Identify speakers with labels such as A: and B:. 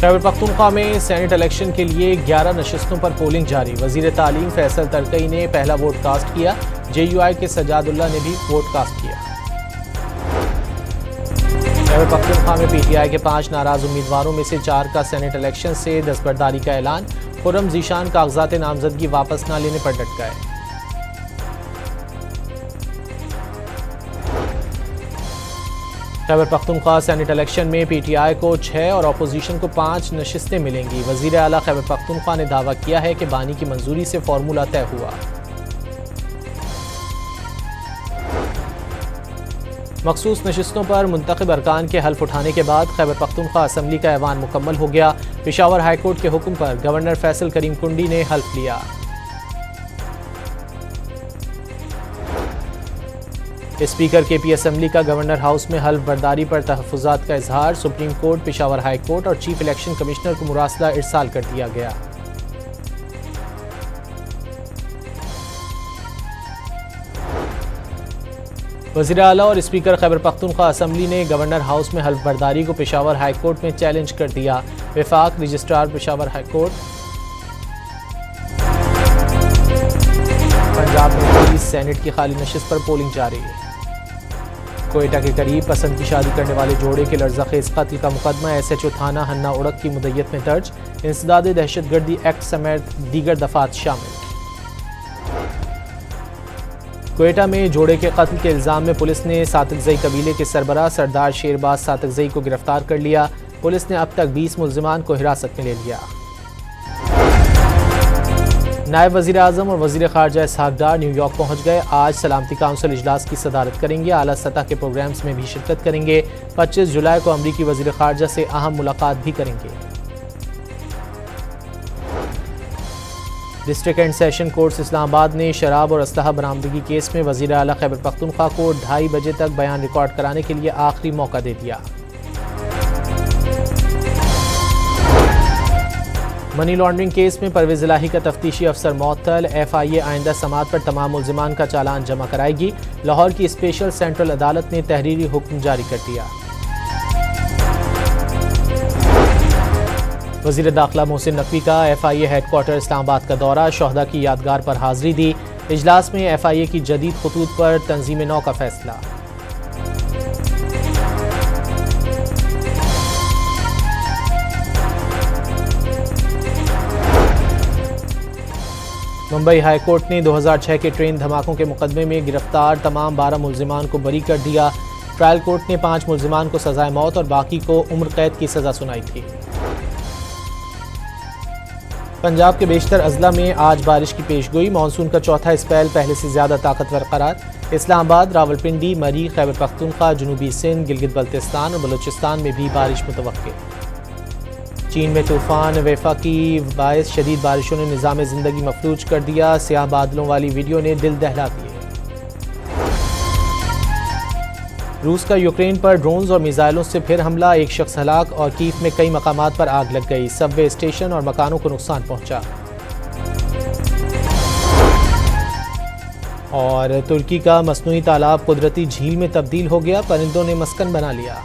A: खैबर पख्तूनख्वा में senate election के लिए 11 नशिस्तों पर पोलिंग जारी। वजीर तालीम फैसल तरकई ने पहला वोट कास्ट किया। JUI के सजादुल्ला ने भी वोट कास्ट किया। खैबर पख्तूनख्वा में PTI के 5 नाराज उम्मीदवारों में से 4 का सेनेट इलेक्शन से दस्तबरदारी का ऐलान। खुर्रम जीशान कागजात नामजदगी वापस न लेने पर डट गए। खैबर पख्तूनख्वा सेनेट इलेक्शन में PTI को 6 और अपोजिशन को 5 नशिस्तें मिलेंगी। वजीर आला खैबर पख्तूनख्वा ने दावा किया है कि बानी की मंजूरी से फार्मूला तय हुआ। मखसूस नशिस्तों पर मुंतखब अरकान के हल्फ उठाने के बाद खैबर पख्तूनख्वा असम्बली का ऐवान मुकम्मल हो गया। पेशावर हाईकोर्ट के हुक्म पर गवर्नर फैसल करीम कुंडी ने हल्फ लिया। स्पीकर KP असम्बली का गवर्नर हाउस में हल्फ बर्दारी पर तहफ़्फ़ुज़ात का इजहार। Supreme court, Peshawar high court और चीफ इलेक्शन कमिश्नर को मुरासला इरसाल कर दिया गया। वज़ीर आला और स्पीकर खैबर पख्तूनख्वा असम्बली ने गवर्नर हाउस में हल्फ बर्दारी को पेशावर हाई कोर्ट में चैलेंज कर दिया। वफाक registrar Peshawar high court Punjab में सेनेट की खाली नशिस्त पर पोलिंग जारी। कोयटा के करीब पसंद की शादी करने वाले जोड़े के लर्ज़ाखेज़ कत्ल का मुकदमा SHO थाना हन्ना उड़क की मुद्दत में दर्ज। इंसदाद दहशतगर्दी एक्ट समेत दीगर दफात शामिल। कोयटा में जोड़े के कत्ल के इल्ज़ाम में पुलिस ने सातकजई कबीले के सरबराह सरदार शेरबाज सातकजई को गिरफ्तार कर लिया। पुलिस ने अब तक 20 मुल्ज़िमान को हिरासत में ले लिया। नायब वज़ीर आज़म और वज़ीर ख़ारजा इसहाक़ डार न्यूयॉर्क पहुँच गए। आज सलामती काउंसिल इजलास की सदारत करेंगे। आला सतह के प्रोग्राम्स में भी शिरकत करेंगे। 25 जुलाई को अमरीकी वज़ीर ख़ारजा से अहम मुलाकात भी करेंगे। District and session courts Islamabad ने शराब और असलहा बरामदगी केस में वज़ीर आला खैबर पख्तूनख्वा को 2:30 बजे तक बयान रिकॉर्ड कराने के लिए आखिरी मौका दे दिया। मनी लॉन्ड्रिंग केस में परवेज़ इलाही का तफ्तीशी अफसर मुअत्तल। FIA आइंदा समात पर तमाम मुल्ज़िमान का चालान जमा कराएगी। लाहौर की स्पेशल सेंट्रल अदालत ने तहरीरी हुक्म जारी कर दिया। वज़ीर दाखिला मोहसिन नकवी का FIA हेडक्वार्टर इस्लामाबाद का दौरा। शोहदा की यादगार पर हाज़िरी दी। इजलास में FIA की जदीद खतूत पर तंजीम नौ का फैसला। मुंबई हाई कोर्ट ने 2006 के ट्रेन धमाकों के मुकदमे में गिरफ्तार तमाम 12 मुल्ज़िमान को बरी कर दिया। ट्रायल कोर्ट ने 5 मुल्ज़िमान को सज़ाए मौत और बाकी को उम्र कैद की सज़ा सुनाई थी। पंजाब के बेशतर अजला में आज बारिश की पेशगोई। मानसून का चौथा स्पेल पहले से ज़्यादा ताकतवर करार। इस्लामाबाद, रावलपिंडी, मरी, खैबर पख्तूनख्वा, जनूबी सिंध, गिलगित बल्तिस्तान और बलूचिस्तान में भी बारिश मुतवक्के। चीन में तूफ़ान वेफा की बायस शदीद बारिशों ने निज़ाम ज़िंदगी मफलूज कर दिया। स्याह बादलों वाली वीडियो ने दिल दहला दिए। रूस का यूक्रेन पर ड्रोन्स और मिसाइलों से फिर हमला। एक शख्स हलाक और कीव में कई मकामात पर आग लग गई। सबवे स्टेशन और मकानों को नुकसान पहुंचा। और तुर्की का मसनूई तालाब कुदरती झील में तब्दील हो गया। परिंदों ने मस्कन बना लिया।